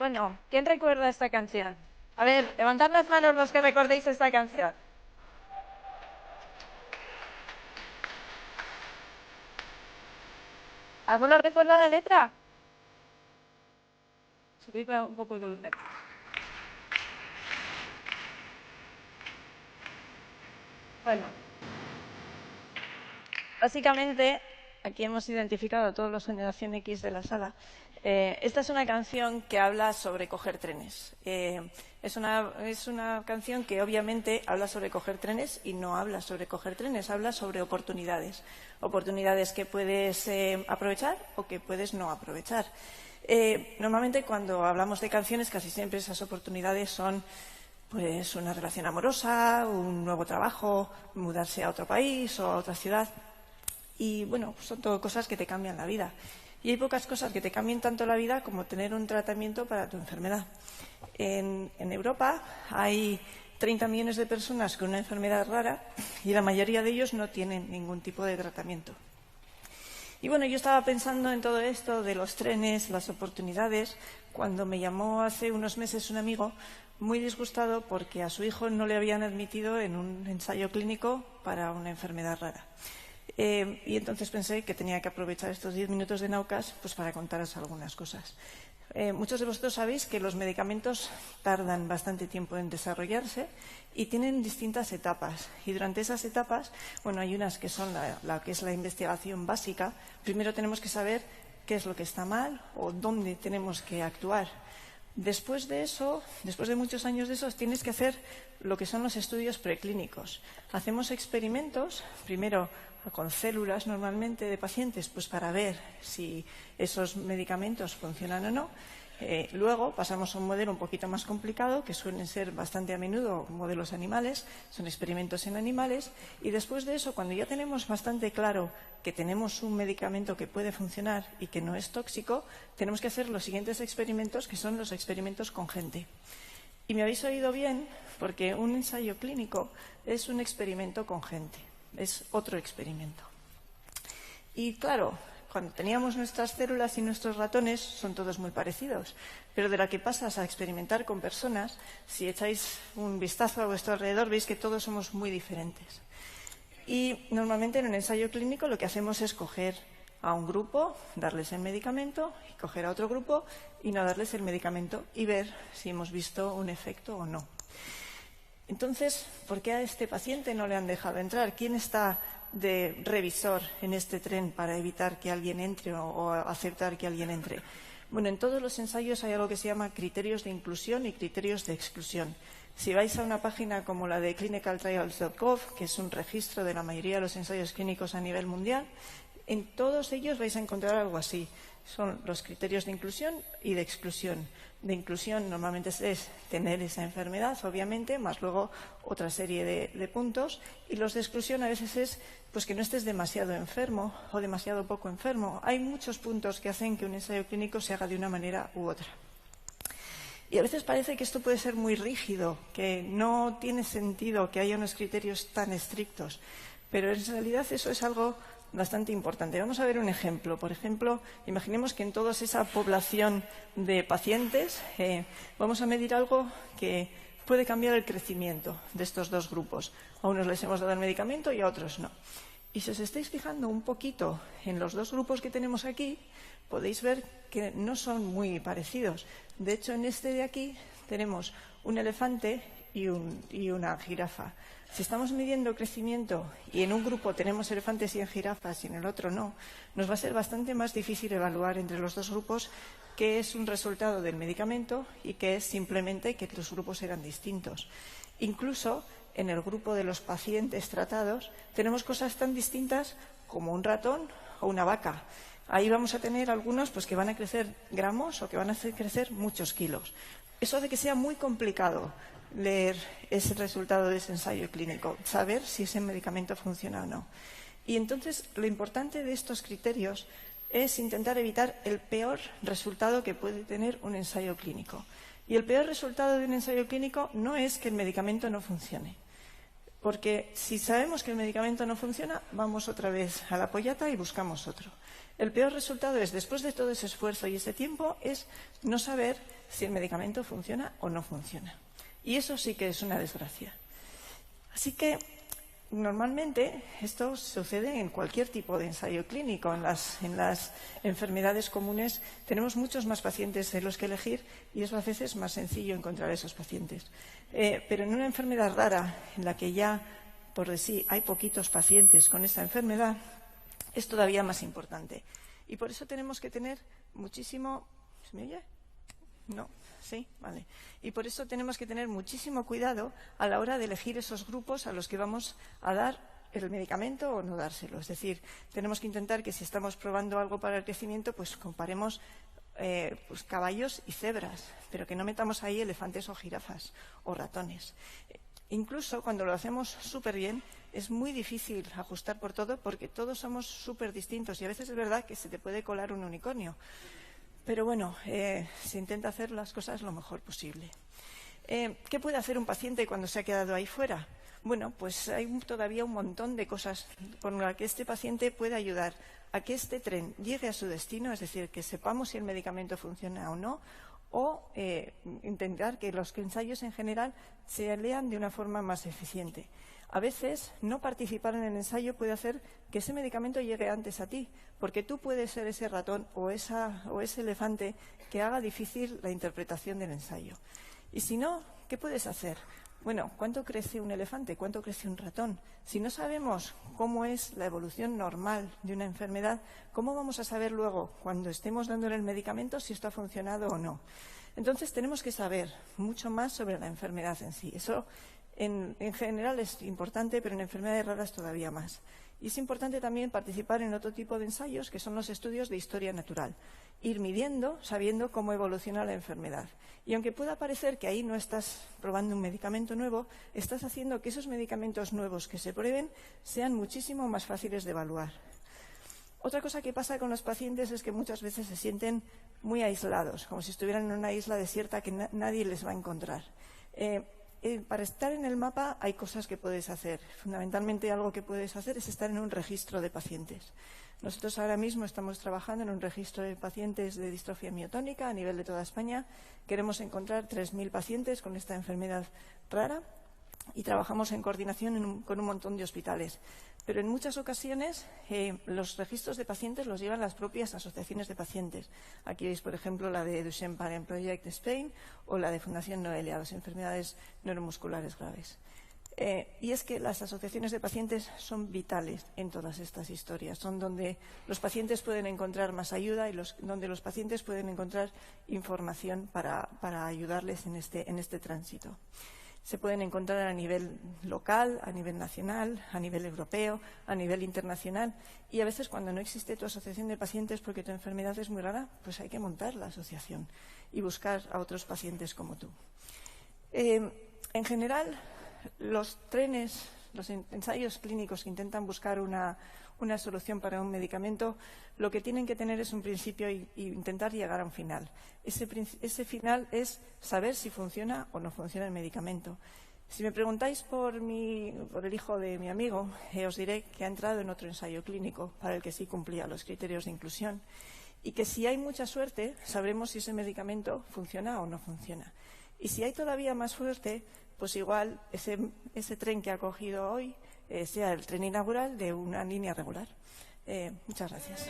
Bueno, ¿quién recuerda esta canción? A ver, levantad las manos los que recordéis esta canción. ¿Alguno recuerda la letra? Subid un poco el volumen. Bueno, básicamente, aquí hemos identificado a todos los Generación X de la sala. Esta es una canción que habla sobre coger trenes. Es una canción que obviamente habla sobre coger trenes y no habla sobre coger trenes, habla sobre oportunidades. Oportunidades que puedes aprovechar o que puedes no aprovechar. Normalmente cuando hablamos de canciones casi siempre esas oportunidades son pues una relación amorosa, un nuevo trabajo, mudarse a otro país o a otra ciudad. Y bueno, son todo cosas que te cambian la vida. Y hay pocas cosas que te cambien tanto la vida como tener un tratamiento para tu enfermedad. En Europa hay 30 millones de personas con una enfermedad rara y la mayoría de ellos no tienen ningún tipo de tratamiento. Y bueno, yo estaba pensando en todo esto de los trenes, las oportunidades, cuando me llamó hace unos meses un amigo muy disgustado porque a su hijo no le habían admitido en un ensayo clínico para una enfermedad rara. Y entonces pensé que tenía que aprovechar estos 10 minutos de Naucas pues, para contaros algunas cosas. Muchos de vosotros sabéis que los medicamentos tardan bastante tiempo en desarrollarse y tienen distintas etapas. Y durante esas etapas, bueno, hay unas que son la que es la investigación básica. Primero tenemos que saber qué es lo que está mal o dónde tenemos que actuar. Después de eso, después de muchos años de eso, tienes que hacer lo que son los estudios preclínicos. Hacemos experimentos, primero con células normalmente de pacientes, pues para ver si esos medicamentos funcionan o no. Luego pasamos a un modelo un poquito más complicado, que suelen ser bastante a menudo modelos animales, son experimentos en animales, y después de eso, cuando ya tenemos bastante claro que tenemos un medicamento que puede funcionar y que no es tóxico, tenemos que hacer los siguientes experimentos, que son los experimentos con gente. Y me habéis oído bien, porque un ensayo clínico es un experimento con gente, es otro experimento. Y claro, cuando teníamos nuestras células y nuestros ratones son todos muy parecidos, pero de la que pasas a experimentar con personas, si echáis un vistazo a vuestro alrededor veis que todos somos muy diferentes. Y normalmente en un ensayo clínico lo que hacemos es coger a un grupo, darles el medicamento, y coger a otro grupo y no darles el medicamento y ver si hemos visto un efecto o no. Entonces, ¿por qué a este paciente no le han dejado entrar? ¿Quién está de revisor en este tren para evitar que alguien entre o aceptar que alguien entre? Bueno, en todos los ensayos hay algo que se llama criterios de inclusión y criterios de exclusión. Si vais a una página como la de clinicaltrials.gov, que es un registro de la mayoría de los ensayos clínicos a nivel mundial, en todos ellos vais a encontrar algo así. Son los criterios de inclusión y de exclusión. De inclusión normalmente es tener esa enfermedad, obviamente, más luego otra serie de puntos. Y los de exclusión a veces es pues, que no estés demasiado enfermo o demasiado poco enfermo. Hay muchos puntos que hacen que un ensayo clínico se haga de una manera u otra. Y a veces parece que esto puede ser muy rígido, que no tiene sentido que haya unos criterios tan estrictos. Pero en realidad eso es algo bastante importante. Vamos a ver un ejemplo. Por ejemplo, imaginemos que en toda esa población de pacientes vamos a medir algo que puede cambiar el crecimiento de estos dos grupos. A unos les hemos dado el medicamento y a otros no. Y si os estáis fijando un poquito en los dos grupos que tenemos aquí, podéis ver que no son muy parecidos. De hecho, en este de aquí tenemos un elefante y una jirafa. Si estamos midiendo crecimiento y en un grupo tenemos elefantes y jirafas y en el otro no, nos va a ser bastante más difícil evaluar entre los dos grupos qué es un resultado del medicamento y qué es simplemente que los grupos eran distintos. Incluso en el grupo de los pacientes tratados tenemos cosas tan distintas como un ratón o una vaca. Ahí vamos a tener algunos pues, que van a crecer gramos o que van a hacer crecer muchos kilos. Eso hace que sea muy complicado leer ese resultado de ese ensayo clínico, saber si ese medicamento funciona o no. Y entonces lo importante de estos criterios es intentar evitar el peor resultado que puede tener un ensayo clínico. Y el peor resultado de un ensayo clínico no es que el medicamento no funcione. Porque si sabemos que el medicamento no funciona, vamos otra vez a la pollata y buscamos otro. El peor resultado es, después de todo ese esfuerzo y ese tiempo, es no saber si el medicamento funciona o no funciona. Y eso sí que es una desgracia. Así que, normalmente, esto sucede en cualquier tipo de ensayo clínico. En las enfermedades comunes tenemos muchos más pacientes de los que elegir y es a veces más sencillo encontrar esos pacientes. Pero en una enfermedad rara, en la que ya por de sí hay poquitos pacientes con esta enfermedad, es todavía más importante. Y por eso tenemos que tener muchísimo... ¿Se me oye? No. Sí, vale. Y por eso tenemos que tener muchísimo cuidado a la hora de elegir esos grupos a los que vamos a dar el medicamento o no dárselo. Es decir, tenemos que intentar que si estamos probando algo para el crecimiento, pues comparemos pues caballos y cebras, pero que no metamos ahí elefantes o jirafas o ratones. Incluso cuando lo hacemos súper bien, es muy difícil ajustar por todo porque todos somos súper distintos y a veces es verdad que se te puede colar un unicornio. Pero bueno, se intenta hacer las cosas lo mejor posible. ¿Qué puede hacer un paciente cuando se ha quedado ahí fuera? Bueno, pues hay todavía un montón de cosas con las que este paciente puede ayudar a que este tren llegue a su destino, es decir, que sepamos si el medicamento funciona o no, o intentar que los ensayos en general se lean de una forma más eficiente. A veces, no participar en el ensayo puede hacer que ese medicamento llegue antes a ti, porque tú puedes ser ese ratón o ese elefante que haga difícil la interpretación del ensayo. Y si no, ¿qué puedes hacer? Bueno, ¿cuánto crece un elefante? ¿Cuánto crece un ratón? Si no sabemos cómo es la evolución normal de una enfermedad, ¿cómo vamos a saber luego, cuando estemos dándole el medicamento, si esto ha funcionado o no? Entonces, tenemos que saber mucho más sobre la enfermedad en sí. Eso, en general, es importante, pero en enfermedades raras todavía más. Y es importante también participar en otro tipo de ensayos, que son los estudios de historia natural. Ir midiendo, sabiendo cómo evoluciona la enfermedad. Y aunque pueda parecer que ahí no estás probando un medicamento nuevo, estás haciendo que esos medicamentos nuevos que se prueben sean muchísimo más fáciles de evaluar. Otra cosa que pasa con los pacientes es que muchas veces se sienten muy aislados, como si estuvieran en una isla desierta que nadie les va a encontrar. Para estar en el mapa hay cosas que puedes hacer. Fundamentalmente, algo que puedes hacer es estar en un registro de pacientes. Nosotros ahora mismo estamos trabajando en un registro de pacientes de distrofia miotónica a nivel de toda España. Queremos encontrar 3.000 pacientes con esta enfermedad rara y trabajamos en coordinación con un montón de hospitales. Pero en muchas ocasiones los registros de pacientes los llevan las propias asociaciones de pacientes. Aquí veis, por ejemplo, la de Duchenne Parent Project Spain o la de Fundación Noelia, las enfermedades neuromusculares graves. Y es que las asociaciones de pacientes son vitales en todas estas historias. Son donde los pacientes pueden encontrar más ayuda y donde los pacientes pueden encontrar información para ayudarles en este tránsito. Se pueden encontrar a nivel local, a nivel nacional, a nivel europeo, a nivel internacional. Y a veces, cuando no existe tu asociación de pacientes porque tu enfermedad es muy rara, pues hay que montar la asociación y buscar a otros pacientes como tú. En general, los ensayos clínicos que intentan buscar una solución para un medicamento, lo que tienen que tener es un principio e intentar llegar a un final. Ese final es saber si funciona o no funciona el medicamento. Si me preguntáis por el hijo de mi amigo, os diré que ha entrado en otro ensayo clínico para el que sí cumplía los criterios de inclusión y que si hay mucha suerte, sabremos si ese medicamento funciona o no funciona. Y si hay todavía más suerte, pues igual ese tren que ha cogido hoy sea el tren inaugural de una línea regular. Muchas gracias.